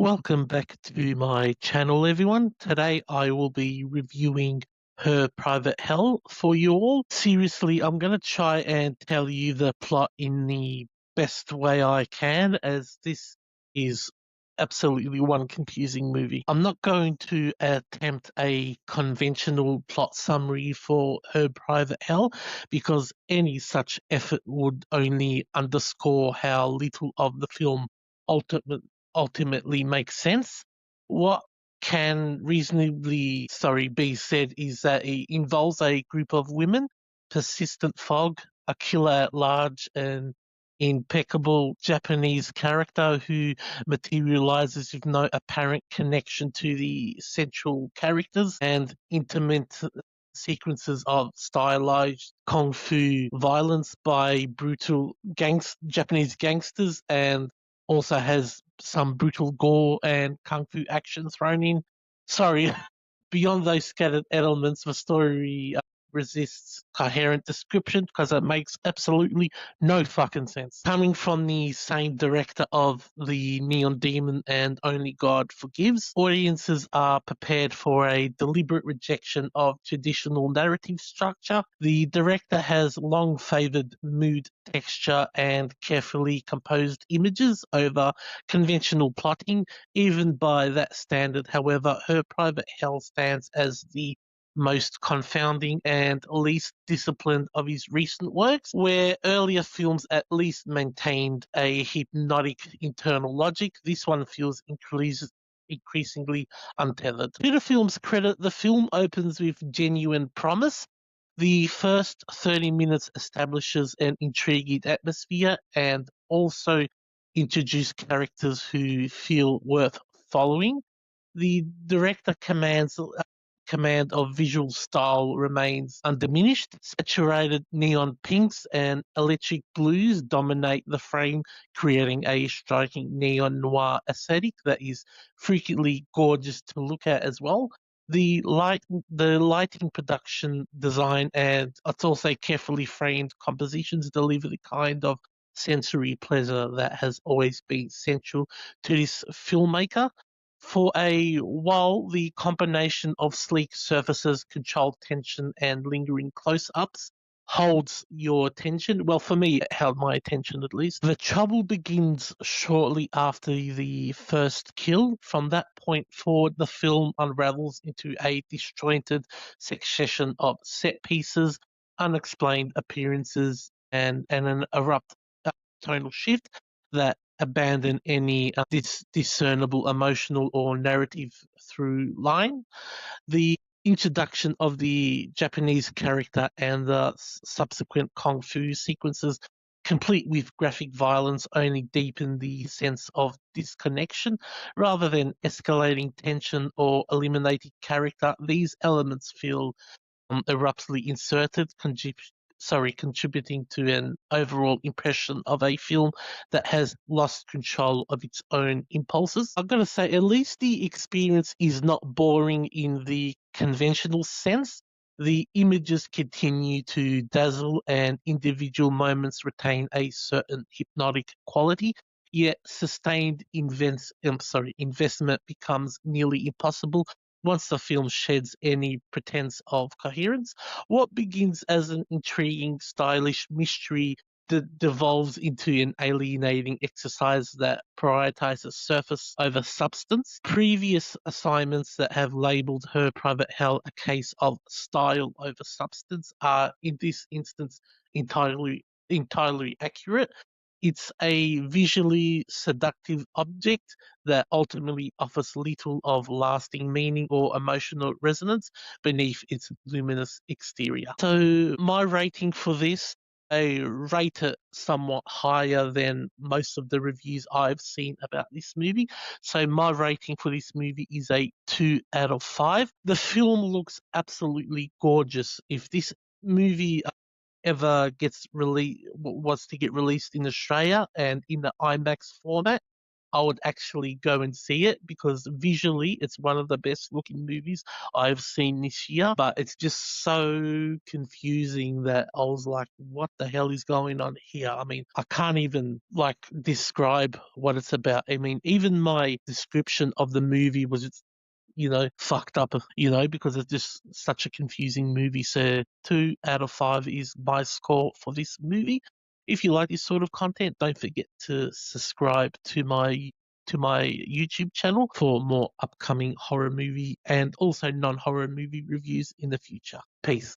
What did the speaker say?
Welcome back to my channel, everyone. Today I will be reviewing Her Private Hell for you all. Seriously, I'm going to try and tell you the plot in the best way I can, as this is absolutely one confusing movie. I'm not going to attempt a conventional plot summary for Her Private Hell, because any such effort would only underscore how little of the film ultimately makes sense. What can reasonably, be said is that it involves a group of women, persistent fog, a killer at large, and impeccable Japanese character who materializes with no apparent connection to the central characters, and intimate sequences of stylized kung fu violence by brutal Japanese gangsters, and also has some brutal gore and kung fu action thrown in. Sorry, beyond those scattered elements, the story resists coherent description because it makes absolutely no fucking sense. Coming from the same director of The Neon Demon and Only God Forgives, audiences are prepared for a deliberate rejection of traditional narrative structure. The director has long favored mood, texture, and carefully composed images over conventional plotting. Even by that standard, however, Her Private Hell stands as the most confounding and least disciplined of his recent works, where earlier films at least maintained a hypnotic internal logic. This one feels increasingly untethered. To the film's credit, the film opens with genuine promise. The first 30 minutes establishes an intriguing atmosphere and also introduce characters who feel worth following. The director command of visual style remains undiminished. Saturated neon pinks and electric blues dominate the frame, creating a striking neon noir aesthetic that is frequently gorgeous to look at as well. The lighting, production design, and it's also carefully framed compositions deliver the kind of sensory pleasure that has always been central to this filmmaker. For a while, the combination of sleek surfaces, controlled tension, and lingering close-ups holds your attention. Well, for me, it held my attention at least. The trouble begins shortly after the first kill. From that point forward, the film unravels into a disjointed succession of set pieces, unexplained appearances, and an abrupt tonal shift that abandon any discernible emotional or narrative through line. The introduction of the Japanese character and the subsequent kung fu sequences, complete with graphic violence, only deepen the sense of disconnection. Rather than escalating tension or eliminating character, these elements feel abruptly inserted, contributing to an overall impression of a film that has lost control of its own impulses. I've got to say, at least the experience is not boring in the conventional sense. The images continue to dazzle, and individual moments retain a certain hypnotic quality. Yet sustained investment becomes nearly impossible once the film sheds any pretense of coherence. What begins as an intriguing, stylish mystery devolves into an alienating exercise that prioritizes surface over substance. Previous assignments that have labeled Her Private Hell a case of style over substance are, in this instance, entirely accurate. It's a visually seductive object that ultimately offers little of lasting meaning or emotional resonance beneath its luminous exterior. So my rating for this, I rate it somewhat higher than most of the reviews I've seen about this movie. So my rating for this movie is a 2 out of 5. The film looks absolutely gorgeous. If this movie ever was to get released in Australia and in the IMAX format, I would actually go and see it because visually it's one of the best looking movies I've seen this year. But it's just so confusing that I was like, what the hell is going on here? I mean, I can't even like describe what it's about. I mean, even my description of the movie was fucked up, because it's just such a confusing movie. So 2 out of 5 is my score for this movie. If you like this sort of content, don't forget to subscribe to my YouTube channel for more upcoming horror movie and also non-horror movie reviews in the future. Peace.